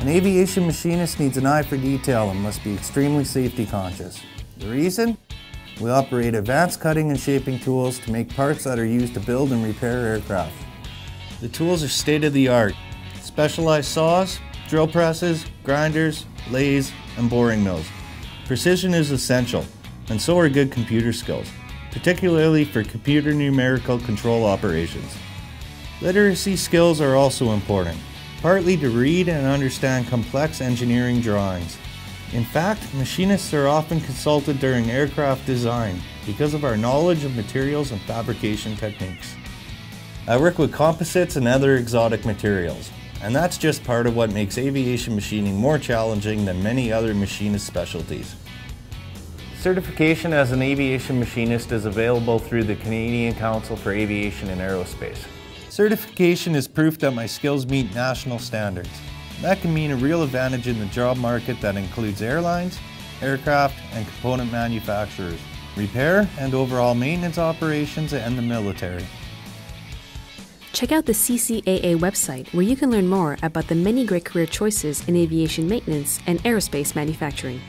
An aviation machinist needs an eye for detail and must be extremely safety conscious. The reason? We operate advanced cutting and shaping tools to make parts that are used to build and repair aircraft. The tools are state-of-the-art. Specialized saws, drill presses, grinders, lathes, and boring mills. Precision is essential, and so are good computer skills, particularly for computer numerical control operations. Literacy skills are also important, partly to read and understand complex engineering drawings. In fact, machinists are often consulted during aircraft design because of our knowledge of materials and fabrication techniques. I work with composites and other exotic materials, and that's just part of what makes aviation machining more challenging than many other machinist specialties. Certification as an aviation machinist is available through the Canadian Council for Aviation and Aerospace. Certification is proof that my skills meet national standards. That can mean a real advantage in the job market that includes airlines, aircraft, and component manufacturers, repair and overall maintenance operations, and the military. Check out the CCAA website where you can learn more about the many great career choices in aviation maintenance and aerospace manufacturing.